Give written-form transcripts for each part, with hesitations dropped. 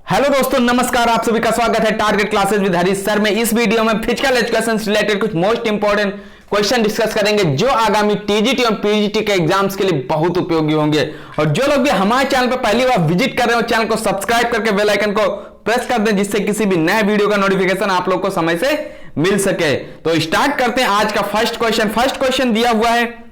Hello दोस्तों, नमस्कार। आप सभी का स्वागत है target classes with Harish sir में। इस वीडियो में फिजिकल एजुकेशन से रिलेटेड कुछ मोस्ट इंपॉर्टेंट क्वेश्चन डिस्कस करेंगे जो आगामी टीजीटी और पीजीटी के एग्जाम्स के लिए बहुत उपयोगी होंगे। और जो लोग भी हमारे चैनल पर पहली बार विजिट कर रहे हो, चैनल को सब्सक्राइब करके बेल आइकन को प्रेस कर दें, जिससे किसी भी नए वीडियो का नोटिफिकेशन आप लोग को समय से मिल सके। तो स्टार्ट करते हैं आज का फर्स्ट क्वेश्चन। फर्स्ट क्वेश्चन दिया हुआ है,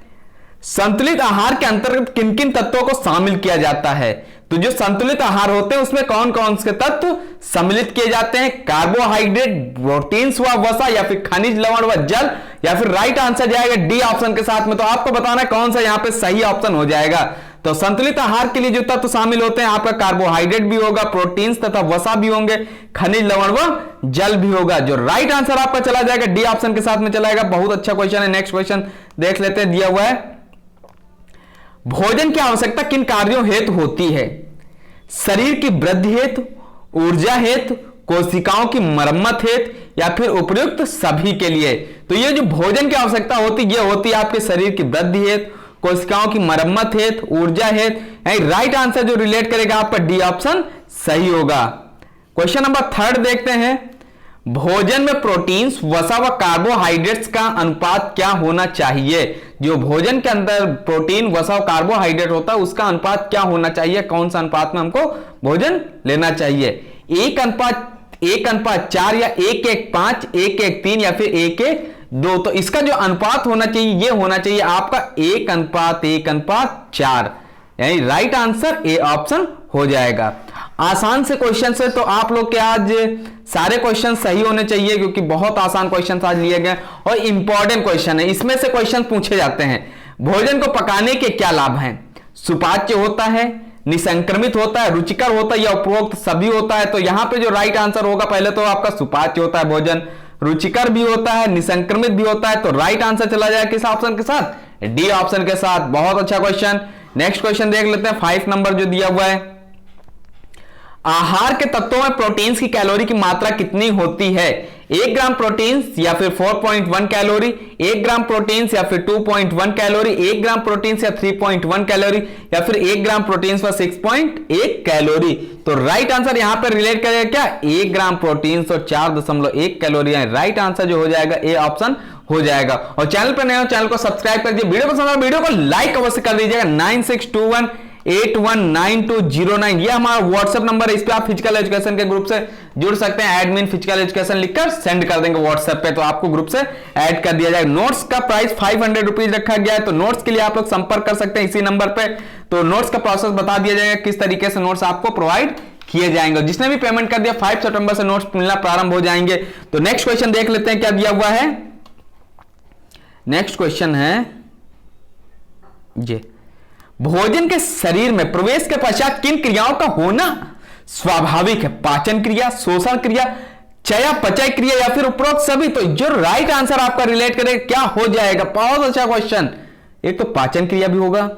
संतुलित आहार के अंतर्गत किन किन तत्वों को शामिल किया जाता है। तो जो संतुलित आहार होते हैं उसमें कौन कौन से तत्व सम्मिलित किए जाते हैं? कार्बोहाइड्रेट, प्रोटीन्स व वसा, या फिर खनिज, लवण व जल, या फिर राइट आंसर जाएगा डी ऑप्शन के साथ में। तो आपको बताना है कौन सा यहां पे सही ऑप्शन हो जाएगा। तो संतुलित आहार के लिए जो तत्व शामिल होते हैं, आपका कार्बोहाइड्रेट भी होगा, प्रोटीन्स तथा वसा भी होंगे, खनिज, लवण व जल भी होगा। जो राइट आंसर आपका चला जाएगा डी ऑप्शन के साथ में चला जाएगा। बहुत अच्छा क्वेश्चन है। नेक्स्ट क्वेश्चन देख लेते हैं। दिया हुआ है, भोजन की आवश्यकता किन कार्यों हेतु होती है? शरीर की वृद्धि हेतु, ऊर्जा हेतु, कोशिकाओं की मरम्मत हेतु, या फिर उपयुक्त सभी के लिए। तो ये जो भोजन की आवश्यकता होती है, ये होती है आपके शरीर की वृद्धि हेतु, कोशिकाओं की मरम्मत हेतु, ऊर्जा हेतु। राइट आंसर जो रिलेट करेगा आपका डी ऑप्शन सही होगा। क्वेश्चन नंबर थर्ड देखते हैं, भोजन में प्रोटीन्स, वसा व कार्बोहाइड्रेट्स का अनुपात क्या होना चाहिए? जो भोजन के अंदर प्रोटीन, वसा और कार्बोहाइड्रेट होता है उसका अनुपात क्या होना चाहिए? कौन सा अनुपात में हमको भोजन लेना चाहिए? 1:4 या 1:5, 1:3 या फिर 1:2। तो इसका जो अनुपात होना चाहिए ये होना चाहिए आपका 1:1:4, यानी राइट आंसर ए ऑप्शन हो जाएगा। आसान से क्वेश्चन से तो आप लोग के आज सारे क्वेश्चन सही होने चाहिए, क्योंकि बहुत आसान क्वेश्चन आज लिए गए और इंपॉर्टेंट क्वेश्चन है। इसमें से क्वेश्चन पूछे जाते हैं, भोजन को पकाने के क्या लाभ हैं? सुपाच्य होता है, निसंक्रमित होता है, रुचिकर होता है, या उपरोक्त सभी होता है? तो यहां पे जो राइट आंसर होगा, पहले तो आपका सुपाच्य होता है भोजन, रुचिकर भी होता है, निसंक्रमित भी होता है। तो राइट आंसर चला जाए किस ऑप्शन के साथ? डी ऑप्शन के साथ। बहुत अच्छा क्वेश्चन। नेक्स्ट क्वेश्चन देख लेते हैं, 5 नंबर जो दिया हुआ है, आहार के तत्वों में प्रोटीन्स की कैलोरी की मात्रा कितनी होती है? 1 ग्राम प्रोटीन्स या फिर 4.1 कैलोरी, 1 ग्राम प्रोटीन्स या फिर 2.1 कैलोरी, 1 ग्राम प्रोटीन्स या 3.1 कैलोरी, या फिर 1 ग्राम प्रोटीन्स व 6.1 कैलोरी। तो राइट आंसर यहां पर रिलेट करेगा क्या? 1 ग्राम प्रोटीन्स और 4.1 कैलोरी। राइट आंसर जो हो जाएगा ए ऑप्शन हो जाएगा। और चैनल पर नए हो चैनल को सब्सक्राइब कर दीजिए। वीडियो पसंद आए वीडियो को लाइक अवश्य कर दीजिएगा। 9621819209 ये हमारा व्हाट्सएप नंबर है। इस पे आप फिजिकल एजुकेशन के ग्रुप से जुड़ सकते हैं। एडमिन फिजिकल एजुकेशन लिखकर सेंड कर देंगे व्हाट्सएप पे, तो आपको ग्रुप से ऐड कर दिया जाएगा। नोट्स का प्राइस 500 रुपीज रखा गया है, तो नोट्स के लिए आप लोग संपर्क कर सकते हैं इसी नंबर पे। तो नोट्स का प्रोसेस बता दिया जाएगा, किस तरीके से नोट्स आपको प्रोवाइड किए जाएंगे। जिसने भी पेमेंट कर दिया 5 सितंबर से नोट्स मिलना प्रारंभ हो जाएंगे। तो नेक्स्ट क्वेश्चन देख लेते हैं क्या दिया हुआ है। नेक्स्ट क्वेश्चन है ये, भोजन के शरीर में प्रवेश के पश्चात किन क्रियाओं का होना स्वाभाविक है? पाचन क्रिया, शोषण क्रिया, चयापचय क्रिया, या फिर उपरोक्त सभी? तो जो राइट आंसर आपका रिलेट करेगा क्या हो जाएगा? बहुत अच्छा क्वेश्चन। एक तो पाचन क्रिया भी होगा,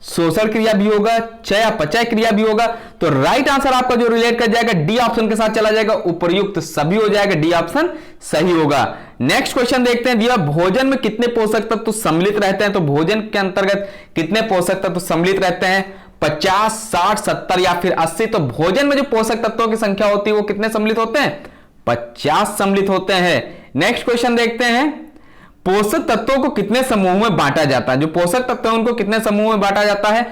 शोषण क्रिया भी होगा, चयापचय क्रिया भी होगा। तो राइट आंसर आपका जो रिलेट कर जाएगा डी ऑप्शन के साथ चला जाएगा, उपयुक्त सभी हो जाएगा। डी ऑप्शन सही होगा। नेक्स्ट क्वेश्चन देखते हैं, दिया भोजन में कितने पोषक तत्व सम्मिलित रहते हैं? तो भोजन के अंतर्गत कितने पोषक तत्व सम्मिलित रहते हैं? 50, 60, 70 या फिर 80? तो भोजन में जो पोषक तत्वों की संख्या होती है वो कितने सम्मिलित होते हैं? 50 सम्मिलित होते हैं। नेक्स्ट क्वेश्चन देखते हैं, पोषक तत्वों को कितने समूह में बांटा जाता है? जो पोषक तत्व है उनको कितने समूह में बांटा जाता है?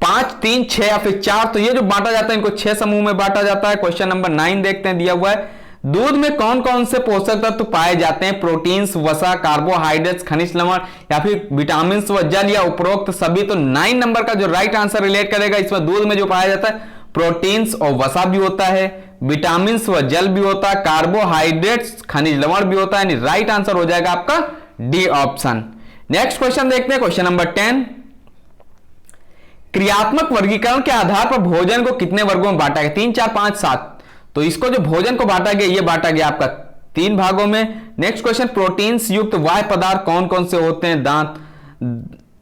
5, 3, 6 या फिर 4? तो ये जो बांटा जाता है इनको 6 समूह में बांटा जाता है। क्वेश्चन नंबर 9 देखते हैं। दिया हुआ है, दूध में कौन कौन से पोषक तत्व पाए जाते हैं? प्रोटीन्स, वसा, कार्बोहाइड्रेट्स, खनिज, लवण, या फिर विटामिन व जल, या उपरोक्त सभी? तो 9 नंबर का जो राइट आंसर रिलेट करेगा, इसमें दूध में जो पाया जाता है प्रोटीन्स और वसा भी होता है, विटामिन व जल भी होता है, कार्बोहाइड्रेट्स, खनिज, लवण भी होता है। राइट आंसर हो जाएगा आपका डी ऑप्शन। नेक्स्ट क्वेश्चन देखते हैं, क्वेश्चन नंबर 10, क्रियात्मक वर्गीकरण के आधार पर भोजन को कितने वर्गों में बांटा गया? 3, 4, 5, 7? तो इसको जो भोजन को बांटा गया ये बांटा गया आपका 3 भागों में। नेक्स्ट क्वेश्चन, प्रोटीन्स युक्त वाह्य पदार्थ कौन कौन से होते हैं?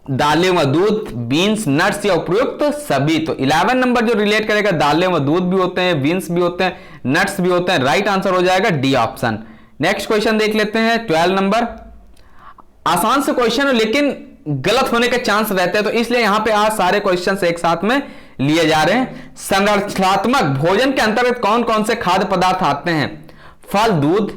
दालें व दूध, बीन्स, नट्स, या उपयुक्त सभी? तो 11 नंबर जो रिलेट करेगा, दालें व दूध भी होते हैं, बीन्स भी होते हैं, नट्स भी होते हैं। राइट आंसर हो जाएगा डी ऑप्शन। नेक्स्ट क्वेश्चन देख लेते हैं, 12 नंबर। आसान से क्वेश्चन है लेकिन गलत होने के चांस रहते हैं, तो इसलिए यहां पे आज सारे क्वेश्चन एक साथ में लिए जा रहे हैं। संरचनात्मक भोजन के अंतर्गत कौन कौन से खाद्य पदार्थ आते हैं? फल, दूध,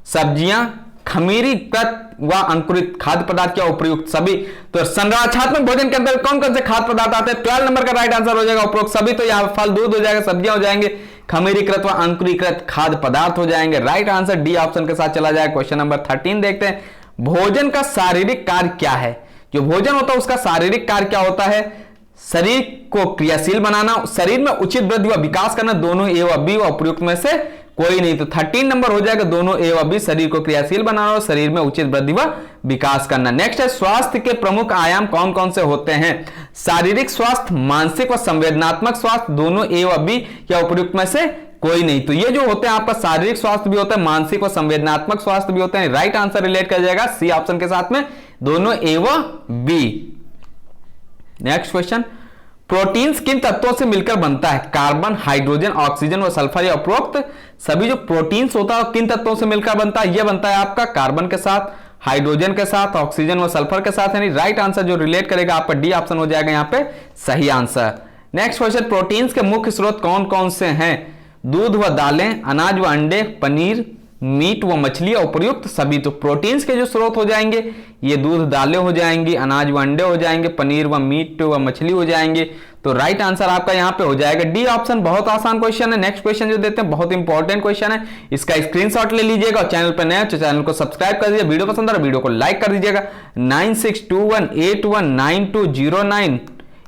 सब्जियां, खमीरीकृत व अंकुरित खाद्य पदार्थ क्या उपयुक्त सभी। तो संरचनात्मक भोजन के अंदर कौन कौन से खाद्य पदार्थ आते हैं? 12 नंबर का राइट आंसर हो जाएगा उपयुक्त सभी। तो यहाँ फल, दूध हो जाएगा, सब्जियां हो जाएंगे, खमीरीकृत व अंकुरीकृत खाद्य पदार्थ हो जाएंगे। राइट आंसर डी ऑप्शन के साथ चला जाएगा। क्वेश्चन नंबर 13 देखते हैं, भोजन का शारीरिक कार्य क्या है? जो भोजन होता है उसका शारीरिक कार्य क्या होता है? शरीर को क्रियाशील बनाना, शरीर में उचित वृद्धि व विकास करना, दोनों ए व बी व उपयुक्त में से कोई नहीं। तो 13 नंबर हो जाएगा, दोनों ए व बी, शरीर को क्रियाशील बनाना और शरीर में उचित वृद्धि व विकास करना। नेक्स्ट है, स्वास्थ्य के प्रमुख आयाम कौन कौन से होते हैं? शारीरिक स्वास्थ्य, मानसिक व संवेदनात्मक स्वास्थ्य, दोनों ए व बी या उपयुक्त में से कोई नहीं। तो ये जो होते हैं आपका शारीरिक स्वास्थ्य भी होता है, मानसिक व संवेदनात्मक स्वास्थ्य भी होते हैं। राइट आंसर रिलेट कर जाएगा सी ऑप्शन के साथ में, दोनों ए व बी। नेक्स्ट क्वेश्चन, प्रोटीन्स किन तत्वों से मिलकर बनता है? कार्बन, हाइड्रोजन, ऑक्सीजन व सल्फर या उपरोक्त सभी। जो प्रोटीन्स होता है किन तत्वों से मिलकर बनता है? यह बनता है आपका कार्बन के साथ, हाइड्रोजन के साथ, ऑक्सीजन व सल्फर के साथ। यानी राइट आंसर जो रिलेट करेगा आपका डी ऑप्शन हो जाएगा यहाँ पे सही आंसर। नेक्स्ट क्वेश्चन, प्रोटीन्स के मुख्य स्रोत कौन कौन से हैं? दूध व दालें, अनाज व अंडे, पनीर, मीट व मछली उपयुक्त सभी। तो प्रोटीन्स के जो स्रोत हो जाएंगे ये दूध, दालें हो जाएंगी, अनाज व अंडे हो जाएंगे, पनीर व मीट व मछली हो जाएंगे। तो राइट आंसर आपका यहाँ पे हो जाएगा डी ऑप्शन। बहुत आसान क्वेश्चन है। नेक्स्ट क्वेश्चन जो देते हैं बहुत इंपॉर्टेंट क्वेश्चन है, इसका स्क्रीनशॉट ले लीजिएगा और चैनल पर नए तो चैनल को सब्सक्राइब कर दीजिए। वीडियो पसंद आ वीडियो को लाइक कर दीजिएगा। 9621819209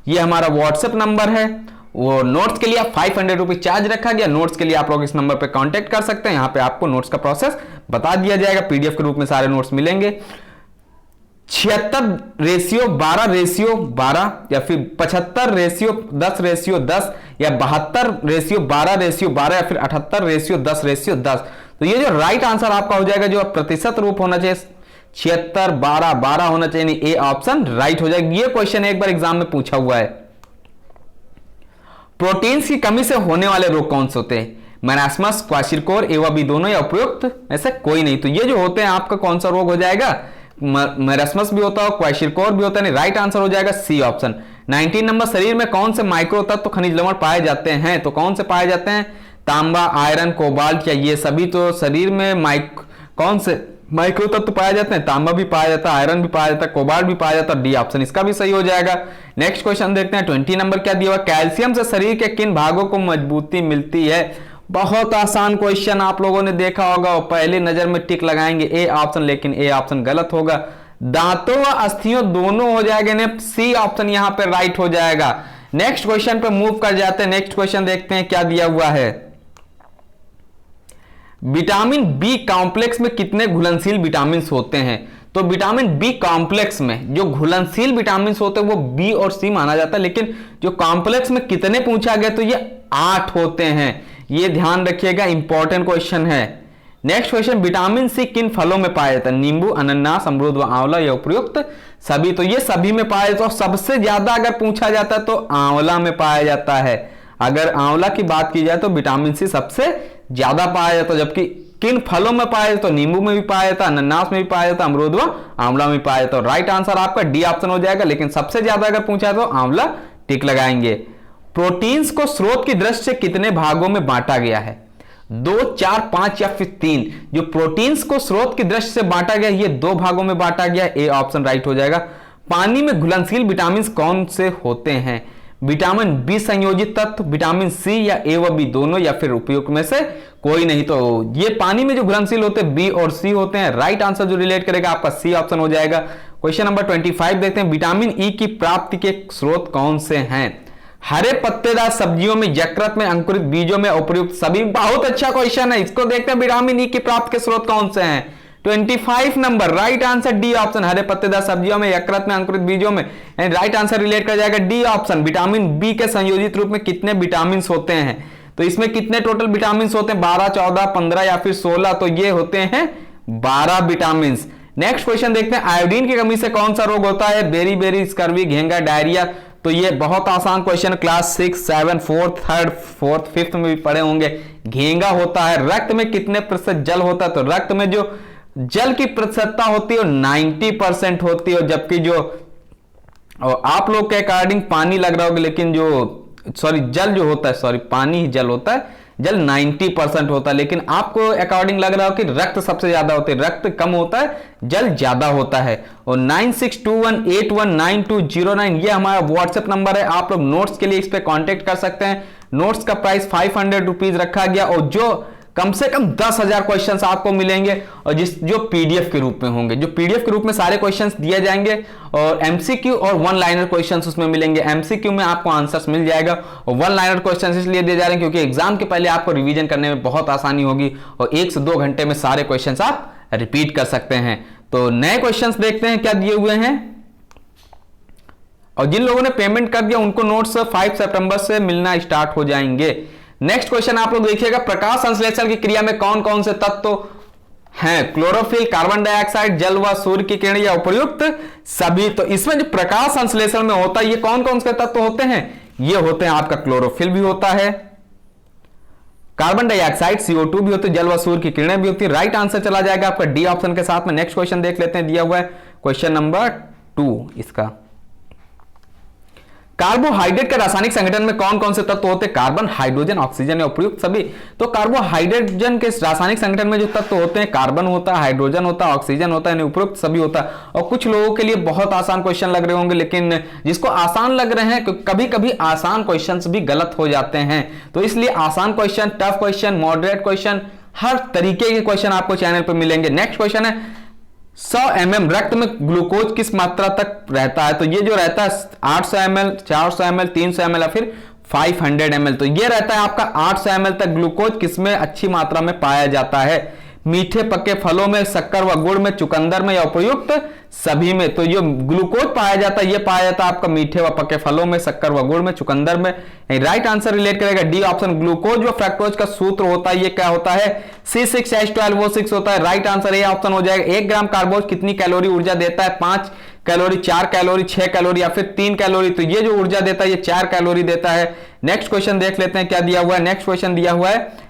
ये हमारा व्हाट्सएप नंबर है। वो नोट्स के लिए 500 रुपीज चार्ज रखा गया। नोट्स के लिए आप लोग इस नंबर पे कांटेक्ट कर सकते हैं। यहाँ पे आपको नोट्स का प्रोसेस बता दिया जाएगा, पीडीएफ के रूप में सारे नोट्स मिलेंगे। 76:12:12 या फिर 75:10:10 या 72:12:12 या फिर 78:10:10। तो ये जो राइट आंसर आपका हो जाएगा, जो प्रतिशत रूप होना चाहिए 76:12:12 होना चाहिए। ए ऑप्शन राइट हो जाएगा। ये क्वेश्चन एक बार एग्जाम में पूछा हुआ है। प्रोटीन्स की कमी से होने वाले रोग कौन से होते हैं? मैरास्मस, क्वाशिरकोर, एवा बी दोनों या उपयुक्त ऐसे कोई नहीं। तो ये जो होते हैं आपका कौन सा रोग हो जाएगा? मैरास्मस भी होता है, क्वाशिरकोर भी होता है। राइट आंसर हो जाएगा सी ऑप्शन। 19 नंबर, शरीर में कौन से माइक्रो तत्व खनिज लवण पाए जाते हैं? तो कौन से पाए जाते हैं? तांबा, आयरन, कोबाल्ट या ये सभी। तो शरीर में कौन से माइक्रो तत्व पाए जाते हैं? तांबा भी पाया जाता है, आयरन भी पाया जाता है, कोबाल्ट भी पाया जाता है। डी ऑप्शन इसका भी सही हो जाएगा। नेक्स्ट क्वेश्चन देखते हैं। 20 नंबर क्या दिया हुआ? कैल्शियम से शरीर के किन भागों को मजबूती मिलती है? बहुत आसान क्वेश्चन, आप लोगों ने देखा होगा और पहली नजर में टिक लगाएंगे ए ऑप्शन, लेकिन ए ऑप्शन गलत होगा। दांतों व अस्थियों दोनों हो जाएगा। सी ऑप्शन यहां पे राइट हो जाएगा। नेक्स्ट क्वेश्चन पे मूव कर जाते हैं। नेक्स्ट क्वेश्चन देखते हैं क्या दिया हुआ है। विटामिन बी कॉम्प्लेक्स में कितने घुलनशील विटामिन होते हैं? तो विटामिन बी कॉम्प्लेक्स में जो घुलनशील विटामिन होते हैं वो बी और सी माना जाता है, लेकिन जो कॉम्प्लेक्स में कितने पूछा गया तो ये 8 होते हैं। ये ध्यान रखिएगा, इंपॉर्टेंट क्वेश्चन है। नेक्स्ट क्वेश्चन, विटामिन सी किन फलों में पाया जाता है? नींबू, अनानास, अमरूद व आंवला या उपयुक्त सभी। तो ये सभी में पाया जाता है। सबसे ज्यादा अगर पूछा जाता है तो आंवला में पाया जाता है। अगर आंवला की बात की जाए तो विटामिन सी सबसे ज्यादा पाया जाता है, जबकि किन फलों में पाया जाता है? तो नींबू में भी पाया जाता है, अनानास में भी पाया जाता है, अमरूद व आंवला में पाया जाता है। राइट आंसर आपका डी ऑप्शन हो जाएगा, लेकिन सबसे ज्यादा अगर पूछा तो आंवला टिक लगाएंगे। प्रोटीन्स को स्रोत की दृष्टि से कितने भागों में बांटा गया है? 2, 4, 5 या फिर 3। जो प्रोटीन्स को स्रोत की दृष्टि से बांटा गया ये 2 भागों में बांटा गया। ए ऑप्शन राइट हो जाएगा। पानी में घुलनशील विटामिन कौन से होते हैं? विटामिन बी संयोजित तत्व, विटामिन सी या ए व बी दोनों या फिर उपयुक्त में से कोई नहीं। तो ये पानी में जो घुलनशील होते हैं बी और सी होते हैं। राइट आंसर जो रिलेट करेगा आपका सी ऑप्शन हो जाएगा। क्वेश्चन नंबर 25 देखते हैं। विटामिन ई की प्राप्ति के स्रोत कौन से हैं? हरे पत्तेदार सब्जियों में, यकृत में, अंकुरित बीजों में, उपयुक्त सभी। बहुत अच्छा क्वेश्चन है, इसको देखते हैं। विटामिन ई की प्राप्ति के स्रोत कौन से हैं? 25 number, right answer D option. हरे पत्तेदार सब्जियों में, यकृत में, अंकुरित बीजों में। राइट आंसर रिलेट कर जाएगा डी ऑप्शन। विटामिन बी के संयोजित रूप में कितने विटामिन होते हैं? तो इसमें कितने टोटल विटामिन होते हैं? 12, 14, 15 या फिर 16। तो ये होते हैं 12 विटामिन। नेक्स्ट क्वेश्चन देखते हैं। आयोडीन की कमी से कौन सा रोग होता है? बेरी, स्कर्वी, घेंगा, डायरिया। तो ये बहुत आसान question, class 6, 7, 4th, 3rd, 4th, 5th में भी पढ़े होंगे। घेंगा होता है। रक्त में कितने प्रतिशत जल होता है? तो रक्त में जो जल की प्रतिशतता होती है 90% होती है, जबकि जो आप लोग के अकॉर्डिंग पानी लग रहा होगा, लेकिन जो सॉरी जल जो होता है, सॉरी पानी ही जल होता है, जल 90% होता है, लेकिन आपको अकॉर्डिंग लग रहा हो कि रक्त सबसे ज्यादा होते हैं, रक्त कम होता है, जल ज्यादा होता है। और 9621819209 ये हमारा व्हाट्सएप नंबर है, आप लोग नोट्स के लिए इस पे कांटेक्ट कर सकते हैं। नोट्स का प्राइस 500 रुपीज रखा गया और जो कम से कम 10,000 क्वेश्चंस आपको मिलेंगे और जो पीडीएफ के रूप में होंगे, जो पीडीएफ के रूप में सारे क्वेश्चंस दिए जाएंगे और एमसीक्यू और वन लाइनर क्वेश्चंस उसमें मिलेंगे। एमसीक्यू में आपको आंसर्स मिल जाएगा और वन लाइनर क्वेश्चंस इसलिए दिए जा रहे हैं क्योंकि एग्जाम के पहले आपको रिवीजन करने में बहुत आसानी होगी और 1 से 2 घंटे में सारे क्वेश्चंस आप रिपीट कर सकते हैं। तो नए क्वेश्चंस देखते हैं क्या दिए हुए हैं। और जिन लोगों ने पेमेंट कर दिया उनको नोट्स 5 सितंबर से मिलना स्टार्ट हो जाएंगे। नेक्स्ट क्वेश्चन आप लोग देखिएगा, प्रकाश संश्लेषण की क्रिया में कौन कौन से तत्व हैं? क्लोरोफिल, कार्बन डाइऑक्साइड, जल व सूर्य की किरण या उपर्युक्त सभी। तो इसमें जो प्रकाश संश्लेषण में होता है ये कौन कौन से तत्व होते हैं? ये होते हैं आपका क्लोरोफिल भी होता है, कार्बन डाइऑक्साइड CO2 भी होते हैं, जल व सूर्य की किरणें भी होती है। राइट आंसर चला जाएगा आपका डी ऑप्शन के साथ में। नेक्स्ट क्वेश्चन देख लेते हैं, दिया हुआ है क्वेश्चन नंबर 2 इसका। कार्बोहाइड्रेट के रासायनिक संगठन में कौन कौन से तत्व होते हैं? कार्बन, हाइड्रोजन, ऑक्सीजन या उपयुक्त सभी। तो कार्बोहाइड्रोजन के रासायनिक संगठन में जो तत्व होते हैं, कार्बन होता है, हाइड्रोजन होता है, ऑक्सीजन होता है, उपयुक्त सभी होता है। और कुछ लोगों के लिए बहुत आसान क्वेश्चन लग रहे होंगे, लेकिन जिसको आसान लग रहे हैं, कभी कभी आसान क्वेश्चन भी गलत हो जाते हैं, तो इसलिए आसान question, tough question, moderate question, हर तरीके के क्वेश्चन आपको चैनल पर मिलेंगे। नेक्स्ट क्वेश्चन है 100 ml रक्त में ग्लूकोज किस मात्रा तक रहता है? तो ये जो रहता है 800 ml, 400 ml, 300 ml या फिर 500 ml। तो ये रहता है आपका 800 ml तक ग्लूकोज किसमें अच्छी मात्रा में पाया जाता है? मीठे पके फलों में, शक्कर व गुड़ में, चुकंदर में या उपयुक्त सभी में। तो जो ग्लूकोज पाया जाता है ये पाया जाता है आपका मीठे व पके फलों में, शक्कर व गुड़ में, चुकंदर में। राइट आंसर रिलेट करेगा डी ऑप्शन। ग्लूकोज व फ्रक्टोज का सूत्र होता है, ये क्या होता है? C6H12O6 होता है। राइट आंसर ए ऑप्शन हो जाएगा। 1 ग्राम कार्बोज कितनी कैलोरी ऊर्जा देता है? 5 कैलोरी, 4 कैलोरी, 6 कैलोरी या फिर 3 कैलोरी। तो ये जो ऊर्जा देता है ये 4 कैलोरी देता है। नेक्स्ट क्वेश्चन देख लेते हैं क्या दिया हुआ है। नेक्स्ट क्वेश्चन दिया हुआ है,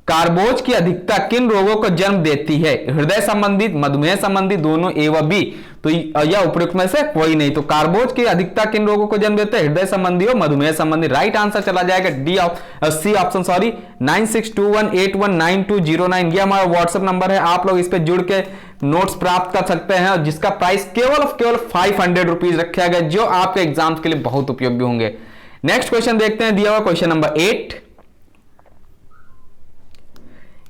कार्बोज की अधिकता किन रोगों को जन्म देती है? हृदय संबंधी, मधुमेह संबंधी, दोनों ए व बी। तो यह उपयुक्त में से कोई नहीं। तो कार्बोज की अधिकता किन रोगों को जन्म देते हैं? हृदय संबंधी और मधुमेह संबंधी। राइट आंसर चला जाएगा सी ऑप्शन, सॉरी 9621819209। ये हमारा व्हाट्सएप नंबर है, आप लोग इस पे जुड़ के नोट्स प्राप्त कर सकते हैं, जिसका प्राइस केवल 500 रुपीज रखा गया, जो आपके एग्जाम्स के लिए बहुत उपयोगी होंगे। नेक्स्ट क्वेश्चन देखते हैं, दिया हुआ क्वेश्चन नंबर 8।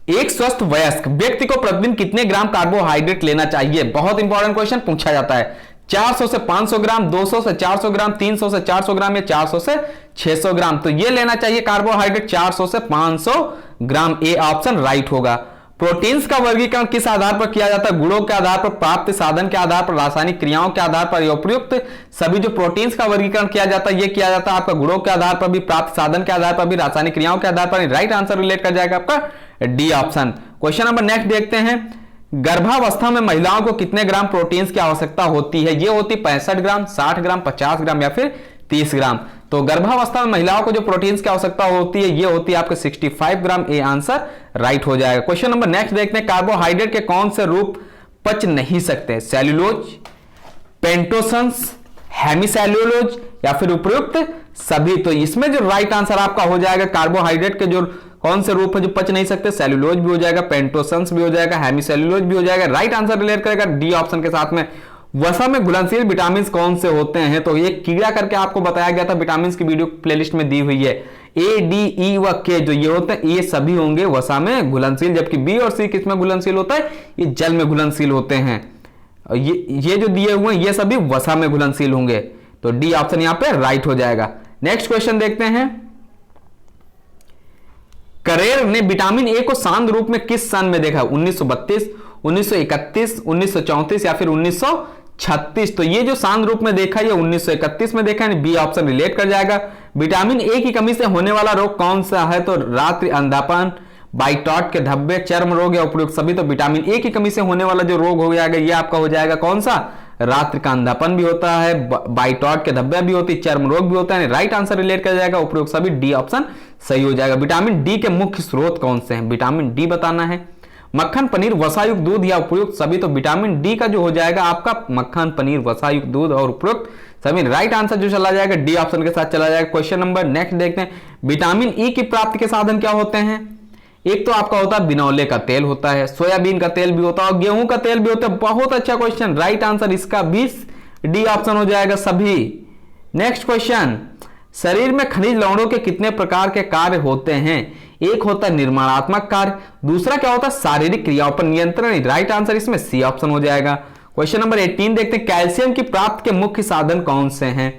एक स्वस्थ वयस्क व्यक्ति को प्रतिदिन कितने ग्राम कार्बोहाइड्रेट लेना चाहिए? बहुत इंपॉर्टेंट क्वेश्चन पूछा जाता है। 400 से 500 ग्राम, 200 से 400 ग्राम, 300 से 400 ग्राम या 400 से 600 ग्राम। तो ये लेना चाहिए कार्बोहाइड्रेट 400 से 500 ग्राम। ए ऑप्शन राइट होगा। प्रोटीन्स का वर्गीकरण किस आधार पर किया जाता है? गुणों के आधार पर, प्राप्त साधन के आधार पर, रासायनिक क्रियाओं के आधार पर या उपयुक्त सभी। जो प्रोटीन्स का वर्गीकरण किया जाता है ये किया जाता है आपका गुणों के आधार पर भी, प्राप्त साधन के आधार पर भी, रासायनिक क्रियाओं के आधार पर। राइट आंसर रिलेट कर जाएगा आपका D option. Question number next देखते हैं, गर्भावस्था में महिलाओं को कितने ग्राम प्रोटीन्स की आवश्यकता होती है? ये होती 65 ग्राम, 60 ग्राम, 50 ग्राम या फिर 30 ग्राम। तो गर्भावस्था में महिलाओं को जो प्रोटीन्स की आवश्यकता होती है ये होती है आपके 65 ग्राम। ए आंसर राइट हो जाएगा। क्वेश्चन नंबर नेक्स्ट देखते हैं, कार्बोहाइड्रेट के कौन से रूप पच नहीं सकते? सेल्यूलोज, पेंटोसन्स, हेमीसेल्यूलोज या फिर उपयुक्त सभी। तो इसमें जो राइट आंसर आपका हो जाएगा, कार्बोहाइड्रेट के जो कौन से रूप है जो पच नहीं सकते? सेल्यूलोज भी हो जाएगा, पेंटोसन्स भी हो जाएगा, हेमीसेल्यूलोज भी हो जाएगा। राइट आंसर रिलेट करेगा डी ऑप्शन के साथ में। वसा में घुलनशील विटामिन कौन से होते हैं? तो ये कीड़ा करके आपको बताया गया था, विटामिन की वीडियो प्लेलिस्ट में दी हुई है। ए, डी, ई व के जो ये होते हैं ये सभी होंगे वसा में घुलनशील, जबकि बी और सी किस में घुलनशील होता है? ये जल में घुलनशील होते हैं। ये जो दिए हुए हैं ये सभी वसा में घुलनशील होंगे। तो डी ऑप्शन यहां पे राइट हो जाएगा। नेक्स्ट क्वेश्चन देखते हैं, करेर ने विटामिन ए को सांद्र रूप में किस सन में देखा? 1932, 1931, 1934 या फिर 1936। तो ये जो सांद्र रूप में देखा ये 1931 में देखा है। बी ऑप्शन रिलेट कर जाएगा। विटामिन ए की कमी से होने वाला रोग कौन सा है? तो रात्रि अंधापन, बाइटॉट के धब्बे, चर्म रोग या उपयुक्त सभी। तो विटामिन ए की कमी से होने वाला जो रोग हो जाएगा ये आपका हो जाएगा कौन सा? रात्रि का अंधापन भी होता है, बाइटॉट के धब्बे भी होती है, चर्म रोग भी होता है। राइट आंसर रिलेट कर जाएगा उपयुक्त सभी। डी ऑप्शन सही हो जाएगा। विटामिन डी के मुख्य स्रोत कौन से हैं? विटामिन डी बताना है। मक्खन, पनीर, वसायुक्त दूध या उपयुक्त सभी। तो विटामिन डी का जो हो जाएगा आपका मक्खन, पनीर, वसायुक्त दूध और उपयुक्त सभी। राइट आंसर जो चला जाएगा डी ऑप्शन के साथ चला जाएगा। क्वेश्चन नंबर नेक्स्ट देखते हैं, विटामिन ई की प्राप्ति के साधन क्या होते हैं? एक तो आपका होता है बिनौले का तेल होता है, सोयाबीन का तेल भी होता है और गेहूं का तेल भी होता है। बहुत अच्छा क्वेश्चन, राइट आंसर इसका 20 डी ऑप्शन हो जाएगा सभी। नेक्स्ट क्वेश्चन, शरीर में खनिज लवणों के कितने प्रकार के कार्य होते हैं? एक होता है निर्माणात्मक कार्य, दूसरा क्या होता है शारीरिक क्रियाओं पर नियंत्रण। राइट आंसर इसमें सी ऑप्शन हो जाएगा। क्वेश्चन नंबर 18 देखते हैं, कैल्शियम की प्राप्ति के मुख्य साधन कौन से हैं?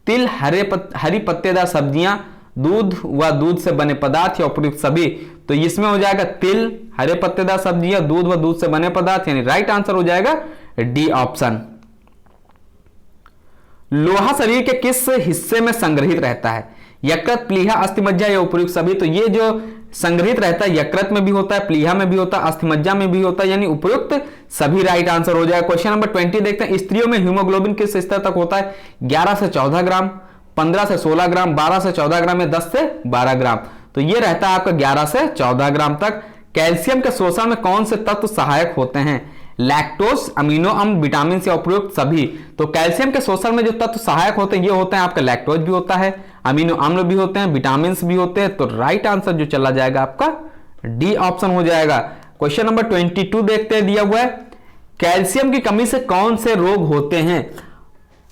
तिल, हरी पत्तेदार सब्जियां, दूध व दूध से बने पदार्थ या उपयुक्त सभी। तो इसमें हो जाएगा तिल, हरे पत्तेदार सब्जियां, दूध व दूध से बने पदार्थ, यानी राइट आंसर हो जाएगा डी ऑप्शन। लोहा शरीर के किस हिस्से में संग्रहित रहता है? यकृत, प्लीहा, अस्थिमज्जा या उपयुक्त सभी। तो ये जो संग्रहित रहता है यकृत में भी होता है, प्लीहा में भी होता है, अस्थिमज्जा में भी होता है, यानी उपयुक्त सभी राइट आंसर हो जाएगा। क्वेश्चन नंबर 20 देखते हैं, स्त्रियों में हीमोग्लोबिन किस स्तर तक होता है? 11 से 14 ग्राम, 15 से 16 ग्राम, 12 से 14 ग्राम या 10 से 12 ग्राम। तो ये रहता है आपका 11 से 14 ग्राम तक। कैल्शियम के शोषण में कौन से तत्व सहायक होते हैं? लैक्टोज, अमीनो अम्ल, विटामिन से उपयुक्त सभी। तो कैल्शियम के शोषण में जो तत्व सहायक होते हैं ये होते हैं आपका लैक्टोज भी होता है, अमीनो अम्ल भी होते हैं, विटामिन भी होते हैं। तो राइट आंसर जो चला जाएगा आपका डी ऑप्शन हो जाएगा। क्वेश्चन नंबर 22 देखते हैं, दिया हुआ है, कैल्शियम की कमी से कौन से रोग होते हैं?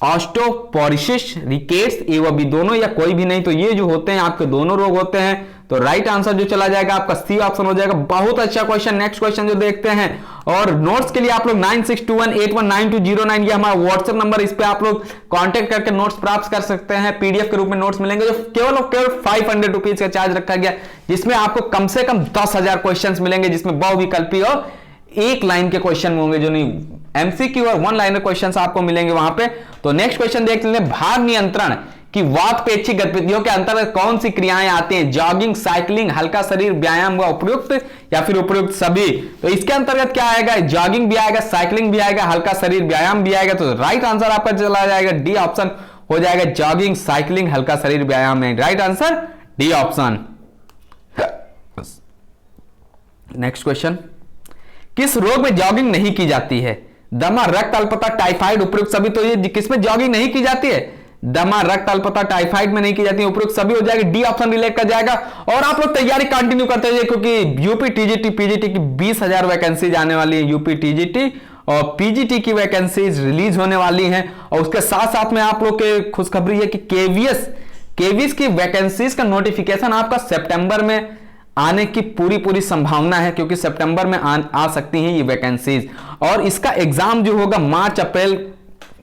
ऑस्टियोपोरोसिस, रिकेट्स, ए व बी दोनों या कोई भी नहीं। तो ये जो होते हैं आपके दोनों रोग होते हैं। तो राइट आंसर जो चला जाएगा आपका सी ऑप्शन हो जाएगा। बहुत अच्छा क्वेश्चन। नेक्स्ट क्वेश्चन जो देखते हैं, और नोट्स के लिए आप लोग 9621819209 ये हमारा व्हाट्सएप नंबर, इस पे आप लोग कांटेक्ट करके नोट्स प्राप्त कर सकते हैं। पीडीएफ के रूप में नोट्स मिलेंगे जो केवल और केवल 500 रुपीज का चार्ज रखा गया, जिसमें आपको कम से कम 10,000 क्वेश्चन मिलेंगे, जिसमें बहुविकल्पी और एक लाइन के क्वेश्चन होंगे, जो नहीं एमसीक्यू और वन लाइनर क्वेश्चंस आपको मिलेंगे वहां पे। तो नेक्स्ट क्वेश्चन देख लेते हैं, भार नियंत्रण की वातपेक्षिक गतिविधियों के अंतर्गत कौन सी क्रियाएं आती हैं? जॉगिंग, साइकिलिंग, हल्का शरीर व्यायाम व उपयुक्त या फिर उपयुक्त सभी। तो इसके अंतर्गत क्या आएगा? जॉगिंग भी आएगा, साइकिलिंग भी आएगा, हल्का शरीर व्यायाम भी आएगा। तो राइट आंसर आपका चला जाएगा डी ऑप्शन हो जाएगा। जॉगिंग, साइकिलिंग, हल्का शरीर व्यायाम में right answer D option. Next question, किस रोग में जॉगिंग नहीं की जाती है? दमा, रक्त अल्पता, टाइफाइड, उपयुक्त सभी। तो ये किसमें जॉगिंग नहीं की जाती है? दमा, रक्त अल्पता, टाइफाइड में नहीं की जाती है, उपयुक्त सभी हो जाएगा। डी ऑप्शन रिलेट कर जाएगा। और आप लोग तैयारी कंटिन्यू करते रहिए, क्योंकि यूपी टीजीटी पीजीटी की 20,000 वैकेंसीज आने वाली है। यूपी टीजीटी और पीजीटी की वैकेंसीज रिलीज होने वाली हैं। और उसके साथ साथ में आप लोग के खुशखबरी है कि केवीएस की वैकेंसीज का नोटिफिकेशन आपका सितंबर में आने की पूरी संभावना है, क्योंकि सितंबर में आ सकती हैं ये वैकेंसीज। और इसका एग्जाम जो होगा मार्च अप्रैल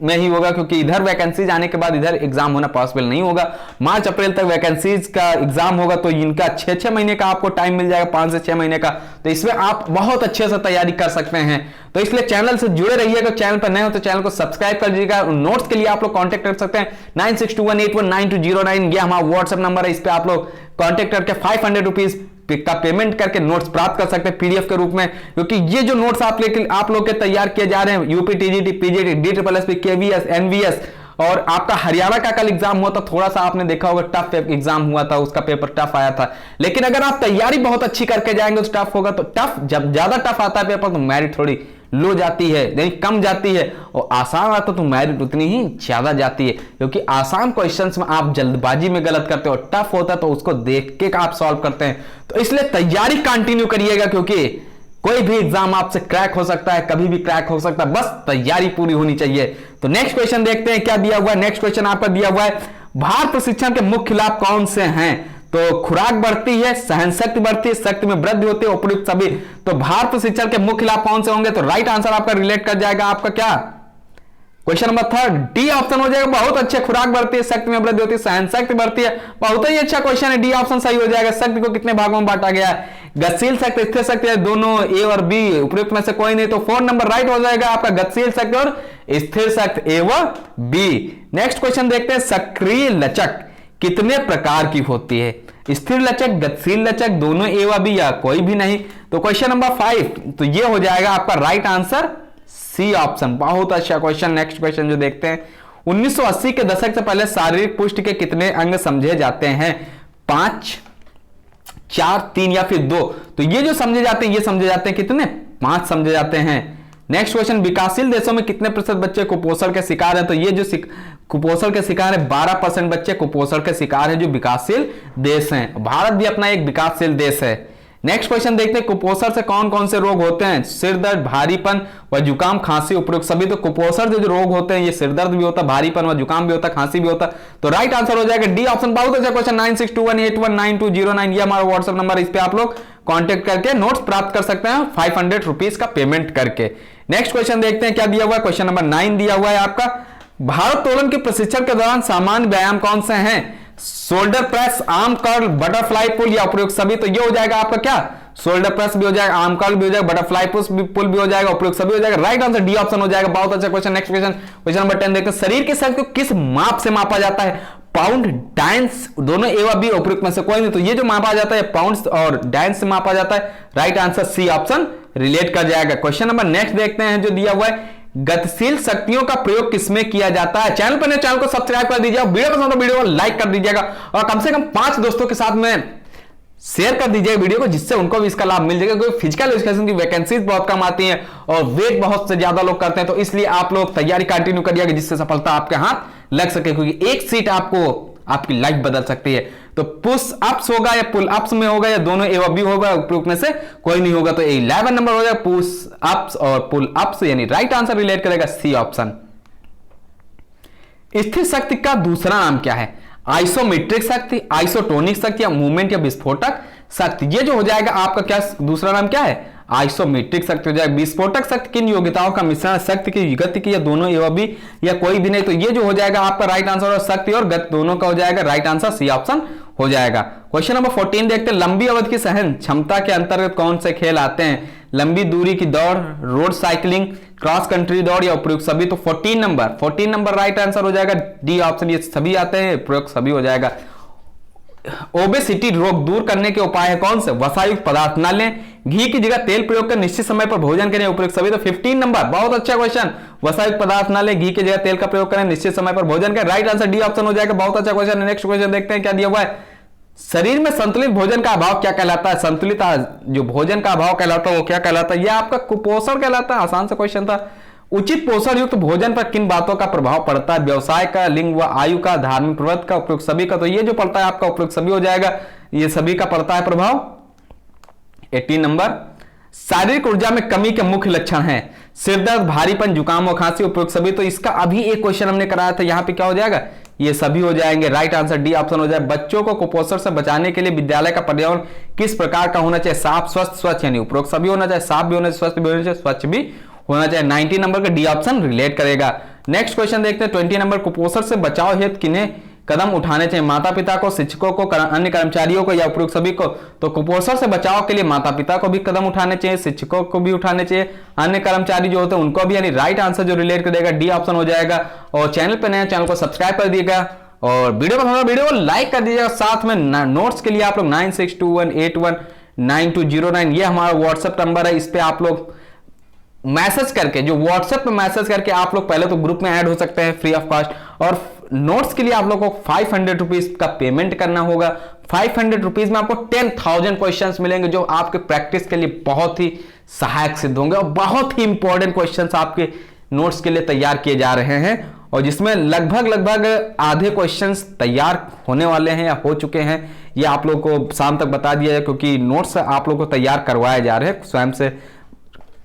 में ही होगा, क्योंकि इधर वैकेंसीज आने के बाद इधर एग्जाम होना पॉसिबल नहीं होगा। मार्च अप्रैल तक वैकेंसीज का एग्जाम होगा, तो इनका 6 महीने का आपको टाइम मिल जाएगा, 5 से 6 महीने का। तो इसमें आप बहुत अच्छे से तैयारी कर सकते हैं। तो इसलिए चैनल से जुड़े रहिएगा। चैनल पर नए हो तो चैनल को सब्सक्राइब कर दीजिएगा। नोट्स के लिए आप लोग कॉन्टेक्ट कर सकते हैं 9621819209 ये हमारा व्हाट्सएप नंबर है। इस पर आप लोग कॉन्टेक्ट करके 500 रुपीज का पेमेंट करके नोट्स प्राप्त कर सकते हैं पीडीएफ के रूप में। क्योंकि ये जो नोट्स आप लोग के तैयार किए जा रहे हैं, UP TGT PGT DSSS KVS NVS, और आपका हरियाणा का कल एग्जाम हुआ था, थोड़ा सा आपने देखा होगा टफ एग्जाम हुआ था, उसका पेपर टफ आया था। लेकिन अगर आप तैयारी बहुत अच्छी करके जाएंगे तो टफ होगा। तो टफ, जब ज्यादा टफ आता है पेपर तो मेरिट थोड़ी लो जाती है, यानी कम जाती है, और आसान आता तो मेरिट उतनी ही ज्यादा जाती है। क्योंकि आसान क्वेश्चंस में आप जल्दबाजी में गलत करते हो, टफ होता है तो उसको देख के आप सॉल्व करते हैं। तो इसलिए तैयारी कंटिन्यू करिएगा, क्योंकि कोई भी एग्जाम आपसे क्रैक हो सकता है, कभी भी क्रैक हो सकता है, बस तैयारी पूरी होनी चाहिए। तो नेक्स्ट क्वेश्चन देखते हैं क्या दिया हुआ है। नेक्स्ट क्वेश्चन आपका दिया हुआ है, भार प्रशिक्षण के मुख्य लाभ कौन से हैं? तो खुराक बढ़ती है, सहन शक्ति बढ़ती है, शक्ति में वृद्धि होती है, उपयुक्त सभी। तो भार प्रशिक्षण के मुख्य लाभ कौन से होंगे? तो राइट आंसर आपका रिलेट कर जाएगा आपका क्या? क्वेश्चन नंबर 3 डी ऑप्शन हो जाएगा। बहुत अच्छे, खुराक बढ़ती है, शक्ति में वृद्धि होती है, सहन शक्ति बढ़ती है। बहुत ही अच्छा क्वेश्चन है, डी ऑप्शन सही हो जाएगा। शक्ति को कितने भागों में बांटा गया है? गतिशील शक्ति, स्थिर शक्ति, दोनों ए और बी, उपयुक्त में से कोई नहीं। तो 4 नंबर राइट हो जाएगा आपका, गतिशील शक्ति और स्थिर शक्ति, ए व बी। नेक्स्ट क्वेश्चन देखते हैं, सक्रिय लचक कितने प्रकार की होती है? स्थिर लचक, गतिशील लचक, दोनों ए व बी या कोई भी नहीं। तो क्वेश्चन नंबर 5 तो ये हो जाएगा आपका राइट आंसर सी ऑप्शन। बहुत अच्छा क्वेश्चन। नेक्स्ट क्वेश्चन जो देखते हैं, 1980 के दशक से पहले शारीरिक पुष्टि के कितने अंग समझे जाते हैं? 5, 4, 3 या फिर 2। तो ये जो समझे जाते हैं, ये समझे जाते हैं कितने, 5 समझे जाते हैं। नेक्स्ट क्वेश्चन, विकासशील देशों में कितने प्रतिशत बच्चे कुपोषण के शिकार हैं? तो ये जो कुपोषण के शिकार है 12% बच्चे कुपोषण के शिकार है जो विकासशील देश हैं। भारत भी अपना एक विकासशील देश है। नेक्स्ट क्वेश्चन देखते हैं, कुपोषण से कौन कौन से रोग होते हैं? सिर दर्द, भारीपन व जुकाम, खांसी, उपरोक्त सभी। तो कुपोषण से जो रोग होते हैं ये सिर दर्द भी होता है, भारीपन व जुकाम भी होता है, खांसी भी होता है। तो राइट आंसर हो जाएगा डी ऑप्शन। बहुत अच्छा क्वेश्चन। 9621819209 ये हमारा व्हाट्सएप नंबर, इस पे आप लोग कॉन्टेक्ट करके नोट्स प्राप्त कर सकते हैं 500 रुपीज का पेमेंट करके। नेक्स्ट क्वेश्चन देखते हैं क्या दिया हुआ है। क्वेश्चन नंबर 9 दिया हुआ है आपका, भारोत्तोलन के प्रशिक्षण के दौरान सामान्य व्यायाम कौन से हैं? Shoulder press, arm curl, butterfly pull या उपयुक्त सभी। तो ये हो जाएगा आपका क्या, शोल्डर प्रेस भी हो जाएगा, आर्म कर्ल भी हो जाएगा, बटरफ्लाई पुल भी हो जाएगा, उपयुक्त सभी हो जाएगा। राइट आंसर डी ऑप्शन हो जाएगा। बहुत अच्छा question. Next question, question number 10 देखते हैं, शरीर की शक्ति को किस माप से मापा जाता है? पाउंड, डायंस, दोनों ए व बी, उपयुक्त में से कोई नहीं। तो ये जो मापा जाता है पाउंड्स और डायंस से मापा जाता है। Right answer C option relate कर जाएगा। क्वेश्चन नंबर नेक्स्ट देखते हैं जो दिया हुआ है, गतिशील शक्तियों का प्रयोग किसमें किया जाता है? चैनल पर नए, चैनल को सब्सक्राइब कर दीजिएगा, वीडियो पसंद तो वीडियो को लाइक कर दीजिएगा और कम से कम 5 दोस्तों के साथ में शेयर कर दीजिएगा वीडियो को, जिससे उनको भी इसका लाभ मिल जाएगा। क्योंकि फिजिकल एजुकेशन की वैकेंसीज बहुत कम आती हैं और वेट बहुत से ज्यादा लोग करते हैं, तो इसलिए आप लोग तैयारी कंटिन्यू करिएगा जिससे सफलता आपके हाथ लग सके। क्योंकि एक सीट आपको आपकी लाइफ बदल सकती है। तो पुश अप्स होगा या पुल अप्स में होगा या दोनों ए व बी होगा, उपयुक्त में से कोई नहीं होगा। तो 11 नंबर हो जाएगा पुश अप्स और पुल अप्स, यानी राइट आंसर रिलेट करेगा सी ऑप्शन। स्थिर शक्ति का दूसरा नाम क्या है? आइसोमेट्रिक शक्ति, आइसोटोनिक शक्ति या मूवमेंट या विस्फोटक शक्ति। ये जो हो जाएगा आपका क्या दूसरा नाम क्या है? आइसोमेट्रिक शक्ति हो जाएगा। विस्फोटक शक्ति किन योग्यताओं का मिश्रण? शक्ति की, गति की या दोनों ए व बी या कोई भी नहीं। तो ये जो हो जाएगा आपका राइट आंसर, और शक्ति और गति दोनों का हो जाएगा। राइट आंसर सी ऑप्शन हो जाएगा। क्वेश्चन नंबर 14 देखते हैं, लंबी अवधि की सहन क्षमता के अंतर्गत कौन से खेल आते हैं? लंबी दूरी की दौड़, रोड साइकिलिंग, क्रॉस कंट्री दौड़ या उपयुक्त सभी। तो 14 नंबर राइट आंसर हो जाएगा डी ऑप्शन। ये सभी आते हैं, उपयुक्त सभी हो जाएगा। ओबेसिटी रोग दूर करने के उपाय है कौन से? वसायुक्त पदार्थ न लें, घी की जगह तेल प्रयोग कर निश्चित समय पर भोजन करें, उपयुक्त सभी। तो 15 नंबर बहुत अच्छा क्वेश्चन। वसायुक्त पदार्थ न लें, घी की जगह तेल का प्रयोग करें, निश्चित समय पर भोजन करें। राइट आंसर डी ऑप्शन हो जाएगा। बहुत अच्छा क्वेश्चन। नेक्स्ट क्वेश्चन देखते हैं क्या दिया हुआ है, शरीर में संतुलित भोजन का अभाव क्या कहलाता है? संतुलित जो भोजन का अभाव कहलाता है वो क्या कहलाता है? यह आपका कुपोषण कहलाता है। आसान सा क्वेश्चन था। उचित पोषण युक्त भोजन पर किन बातों का प्रभाव पड़ता है? व्यवसाय का, लिंग व आयु का, धार्मिक प्रवृत्ति का, उपयुक्त सभी का। तो ये जो पड़ता है आपका उपयुक्त सभी हो जाएगा। ये सभी का पड़ता है प्रभाव। 18 नंबर, शारीरिक ऊर्जा में कमी के मुख्य लक्षण हैं? सिर दर्द, भारीपन, जुकाम और खांसी, उपयुक्त सभी। तो इसका अभी एक क्वेश्चन हमने कराया था, यहां पे क्या हो जाएगा? ये सभी हो जाएंगे। राइट आंसर डी ऑप्शन हो जाए। बच्चों को कुपोषण से बचाने के लिए विद्यालय का पर्यावरण किस प्रकार का होना चाहिए? साफ, स्वस्थ, स्वच्छ, यानी उपरोक्त सभी होना चाहिए। साफ भी होना चाहिए, स्वस्थ भी होना चाहिए, स्वच्छ भी होना चाहिए। 19 नंबर का डी ऑप्शन रिलेट करेगा। नेक्स्ट क्वेश्चन देखते हैं 20 नंबर, कुपोषण से बचाव हेतु किन्हें कदम उठाने चाहिए? माता पिता को, शिक्षकों को, अन्य कर्मचारियों को या उपयुक्त सभी को। तो कुपोषण से बचाव के लिए माता पिता को भी कदम उठाने चाहिए, शिक्षकों को भी उठाने चाहिए, अन्य कर्मचारी जो होते हैं उनको भी, यानी राइट आंसर जो रिलेट करेगा डी ऑप्शन हो जाएगा। और चैनल पर नया, चैनल को सब्सक्राइब कर दिएगा और वीडियो को लाइक कर दीजिएगा। साथ में नोट्स के लिए आप लोग 9621819209 ये हमारा व्हाट्सएप नंबर है। इस पे आप लोग मैसेज करके, जो व्हाट्सएप पे मैसेज करके आप लोग पहले तो ग्रुप में ऐड हो सकते हैं फ्री ऑफ कॉस्ट। और नोट्स के लिए आप लोग को 500 रुपीज का पेमेंट करना होगा। 500 रुपीज में आपको 10,000 क्वेश्चंस मिलेंगे जो आपके प्रैक्टिस के लिए बहुत ही सहायक सिद्ध होंगे और बहुत ही इंपॉर्टेंट क्वेश्चंस आपके नोट्स के लिए तैयार किए जा रहे हैं। और जिसमें लगभग आधे क्वेश्चंस तैयार होने वाले हैं या हो चुके हैं। ये आप लोग को शाम तक बता दिया जाए, क्योंकि नोट्स आप लोग को तैयार करवाए जा रहे हैं। स्वयं से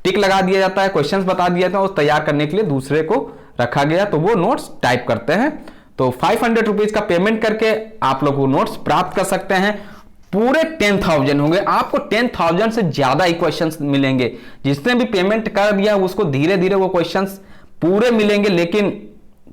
टिक लगा दिया जाता है, क्वेश्चंस बता दिए जाते हैं और तैयार करने के लिए दूसरे को रखा गया, तो वो नोट्स टाइप करते हैं। तो 500 रुपीज का पेमेंट करके आप लोग वो नोट्स प्राप्त कर सकते हैं। पूरे 10,000 होंगे, आपको 10,000 से ज्यादा ही क्वेश्चंस मिलेंगे। जिसने भी पेमेंट कर दिया उसको धीरे धीरे वो क्वेश्चंस पूरे मिलेंगे, लेकिन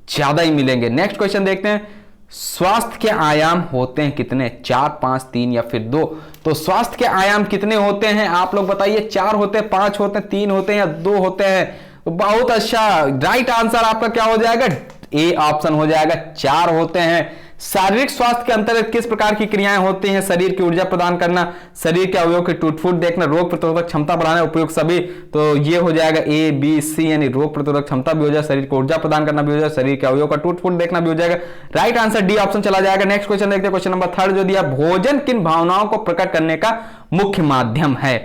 ज्यादा ही मिलेंगे। नेक्स्ट क्वेश्चन देखते हैं, स्वास्थ्य के आयाम होते हैं कितने? 4, 5, 3 या फिर 2। तो स्वास्थ्य के आयाम कितने होते हैं आप लोग बताइए? 4 होते हैं, 5 होते हैं, 3 होते हैं या 2 होते हैं? तो बहुत अच्छा, राइट आंसर आपका क्या हो जाएगा? ए ऑप्शन हो जाएगा। 4 होते हैं। शारीरिक स्वास्थ्य के अंतर्गत किस प्रकार की क्रियाएं होती हैं? शरीर की ऊर्जा प्रदान करना, शरीर के अवयव की टूट-फूट देखना, रोग प्रतिरोधक क्षमता बढ़ाना, उपयुक्त सभी। तो ये हो जाएगा A, B, C, यानी रोग प्रतिरोधक क्षमता भी हो जाएगा, शरीर को ऊर्जा प्रदान करना भी हो जाएगा, शरीर के अवयव का टूट-फूट देखना भी हो जाएगा। राइट आंसर डी ऑप्शन चला जाएगा। नेक्स्ट क्वेश्चन देखते हैं, क्वेश्चन नंबर 3 जो दिया, भोजन किन भावनाओं को प्रकट करने का मुख्य माध्यम है?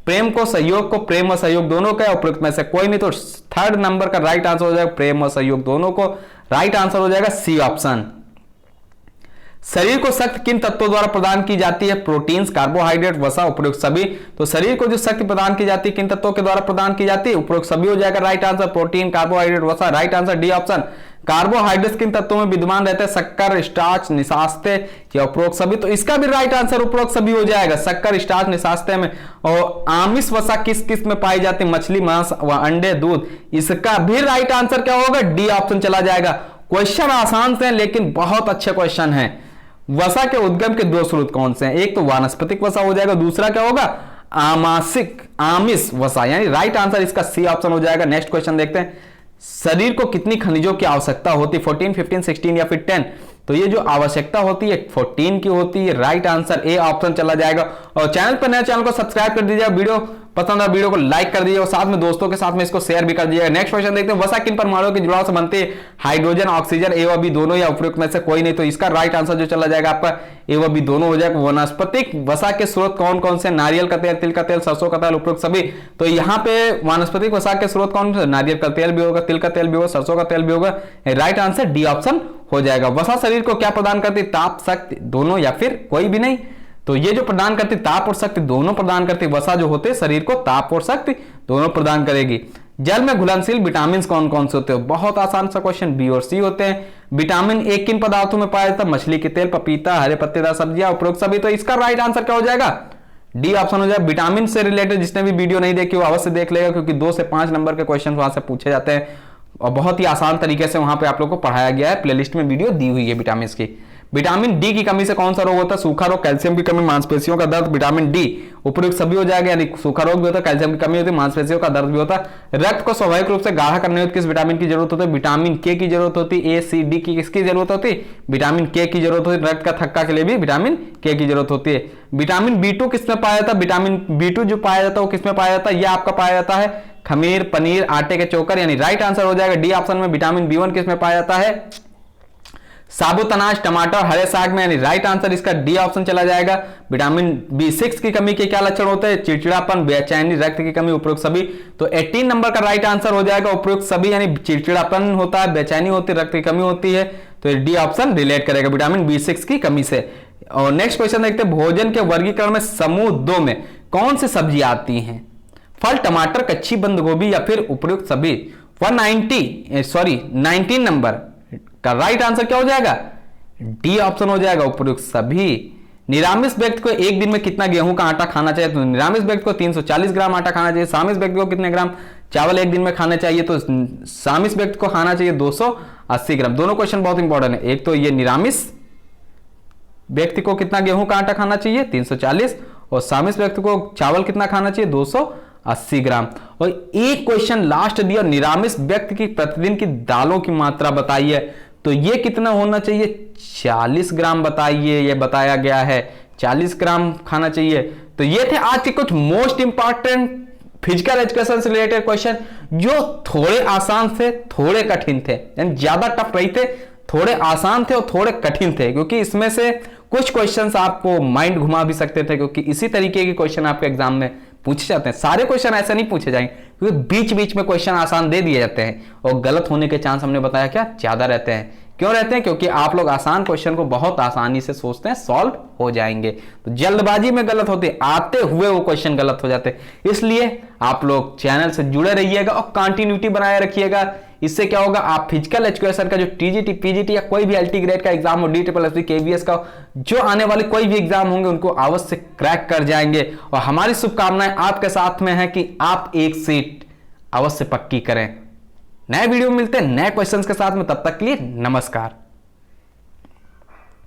प्रेम को, सहयोग को, प्रेम और सहयोग दोनों का, उपयुक्त में से कोई नहीं। तो 3rd नंबर का राइट आंसर हो जाएगा प्रेम और सहयोग दोनों को। राइट आंसर हो जाएगा सी ऑप्शन। शरीर को शक्ति किन तत्वों द्वारा प्रदान की जाती है? प्रोटीन्स, कार्बोहाइड्रेट, वसा, उपयुक्त सभी। तो शरीर को जो शक्ति प्रदान की जाती है किन तत्वों के द्वारा प्रदान की जाती है? उपयुक्त सभी हो जाएगा राइट आंसर। प्रोटीन, कार्बोहाइड्रेट, वसा। Right answer D option. Carbohydrates किन तत्वों में विद्यमान रहते हैं? शक्कर, स्टार्च, निशास्ते या उपरोक्त सभी। तो इसका भी राइट आंसर उपरोक्त सभी हो जाएगा, शक्कर, स्टार्च, निशास्ते में। और आमिष वसा किस किस में पाई जाती है? मछली, मांस व अंडे, दूध। इसका भी राइट आंसर क्या होगा? डी ऑप्शन चला जाएगा। क्वेश्चन आसान से हैं लेकिन बहुत अच्छे क्वेश्चन हैं। वसा के उद्गम के 2 स्रोत कौन से हैं? एक तो वानस्पतिक वसा हो जाएगा, दूसरा क्या होगा? आमिष वसा, यानी राइट आंसर इसका सी ऑप्शन हो जाएगा। नेक्स्ट क्वेश्चन देखते हैं, शरीर को कितनी खनिजों की आवश्यकता होती है? 14, 15, 16 या फिर 10? तो ये जो आवश्यकता होती है 14 की होती है। राइट आंसर ए ऑप्शन चला जाएगा। और चैनल पर नया, चैनल को सब्सक्राइब कर दीजिए, वीडियो पसंद है वीडियो को लाइक कर दीजिए और साथ में दोस्तों के साथ में इसको शेयर भी कर दीजिएगा। नेक्स्ट क्वेश्चन देखते हैं, वसा किन परमाणुओं के जुड़ाव से बनती है? हाइड्रोजन, ऑक्सीजन, ए व बी दोनों या उपयुक्त में से कोई नहीं। तो इसका राइट आंसर जो चला जाएगा आपका ए व बी दोनों हो जाएगा। वनस्पतिक वसा के स्रोत कौन कौन से? नारियल का तेल, तिल का तेल, सरसों का तेल, उपयुक्त सभी। तो यहाँ पे वानस्पतिक वसा के स्रोत कौन से? नारियल का तेल भी होगा, तिल का तेल भी होगा, सरसों का तेल भी होगा। राइट आंसर डी ऑप्शन हो जाएगा। वसा शरीर को क्या प्रदान करती? ताप, शक्ति दोनों या फिर कोई भी नहीं। तो ये जो प्रदान करती ताप और शक्ति दोनों प्रदान करती वसा जो होते शरीर को ताप और शक्ति दोनों प्रदान करेगी। जल में घुलनशील विटामिन कौन कौन से होते हैं? बहुत आसान सा क्वेश्चन, बी और सी होते हैं। विटामिन ए किन पदार्थों में पाया जाता है? मछली के तेल, पपीता, हरे पत्तेदार सब्जियां, उपरोक्त सभी। तो इसका राइट आंसर क्या हो जाएगा? डी ऑप्शन हो जाएगा। विटामिन से रिलेटेड जिसने भी वीडियो नहीं देखी वो अवश्य देख लेगा, क्योंकि 2 से 5 नंबर के क्वेश्चन वहां से पूछे जाते हैं और बहुत ही आसान तरीके से वहां पे आप लोग को पढ़ाया गया है। प्लेलिस्ट में वीडियो दी हुई है विटामिन की। विटामिन डी की कमी से कौन सा रोग होता है? सूखा रोग, कैल्शियम की कमी, मांसपेशियों का दर्द। विटामिन डी उपयुक्त सभी हो जाएगा, यानी सूखा रोग भी होता है, कैल्शियम की कमी होती है, मांसपेशियों का दर्द भी होता है। रक्त को स्वाभाविक रूप से गाढ़ा करने में किस विटामिन की जरूरत होती है? विटामिन के की जरूरत होती है। ए, सी, डी की किसकी जरूरत होती है? विटामिन के की जरूरत होती है। रक्त का थक्का के लिए भी विटामिन के की जरूरत होती है। विटामिन B2 किसमें पाया जाता है? विटामिन B2 जो पाया जाता है वो किसमें पाया जाता है? यह आपका पाया जाता है खमीर, पनीर, आटे के चोकर, यानी राइट आंसर हो जाएगा डी ऑप्शन में। विटामिन B1 किसमें पाया जाता है? साबुत अनाज, टमाटर, हरे साग में, यानी राइट आंसर इसका डी ऑप्शन चला जाएगा। विटामिन B6 की कमी के क्या लक्षण होते हैं? चिड़चिड़ापन, बेचैनी, रक्त की कमी, उपयुक्त सभी। तो 18 नंबर का राइट आंसर हो जाएगा उपयुक्त सभी, यानी चिड़चिड़ापन होता है, बेचैनी होती है, रक्त की कमी होती है। तो डी ऑप्शन रिलेट करेगा विटामिन B6 की कमी से। और नेक्स्ट क्वेश्चन देखते हैं, भोजन के वर्गीकरण में समूह 2 में कौन सी सब्जी आती हैं? फल, टमाटर, कच्ची बंद गोभी या फिर उपयुक्त सभी? 19 नंबर का राइट आंसर क्या हो जाएगा? डी ऑप्शन हो जाएगा उपयुक्त सभी। निरामिष व्यक्ति को एक दिन में कितना गेहूं का आटा खाना चाहिए? तो निरामिष व्यक्ति को 340 ग्राम आटा खाना चाहिए। सामिष व्यक्ति को कितने ग्राम चावल एक दिन में खाने चाहिए? तो सामिष व्यक्ति को खाना चाहिए 280 ग्राम। दोनों क्वेश्चन बहुत इंपॉर्टेंट है। एक तो ये निरामिष व्यक्ति को कितना गेहूं का आटा खाना चाहिए? 340। और सामिष व्यक्ति को चावल कितना खाना चाहिए? 280 ग्राम। और एक क्वेश्चन लास्ट दिया, निरामिष व्यक्ति की प्रतिदिन की दालों की मात्रा बताइए। तो ये कितना होना चाहिए? 40 ग्राम बताइए, ये बताया गया है 40 ग्राम खाना चाहिए। तो ये थे आज के कुछ मोस्ट इंपॉर्टेंट फिजिकल एजुकेशन से रिलेटेड क्वेश्चन, जो थोड़े आसान थे, थोड़े कठिन थे, यानी ज्यादा टफ नहीं थे, थोड़े आसान थे और थोड़े कठिन थे, क्योंकि इसमें से कुछ क्वेश्चंस आपको माइंड घुमा भी सकते थे, क्योंकि इसी तरीके के क्वेश्चन आपके एग्जाम में पूछे जाते हैं। सारे क्वेश्चन ऐसे नहीं पूछे जाएंगे, क्योंकि बीच बीच में क्वेश्चन आसान दे दिए जाते हैं और गलत होने के चांस हमने बताया क्या ज्यादा रहते हैं। क्यों रहते हैं? क्योंकि आप लोग आसान क्वेश्चन को बहुत आसानी से सोचते हैं सॉल्व हो जाएंगे, तो जल्दबाजी में गलत होते, आते हुए वो क्वेश्चन गलत हो जाते। इसलिए आप लोग चैनल से जुड़े रहिएगा और कंटिन्यूटी बनाए रखिएगा। इससे क्या होगा, आप फिजिकल एजुकेशन का जो टीजीटी, पीजीटी या कोई भी एलटी ग्रेड का एग्जाम हो, DSSB, KVS का जो आने वाले कोई भी एग्जाम होंगे उनको अवश्य क्रैक कर जाएंगे। और हमारी शुभकामनाएं आपके साथ में है कि आप एक सीट अवश्य पक्की करें। नए वीडियो में मिलते हैं नए क्वेश्चंस के साथ में, तब तक के लिए नमस्कार।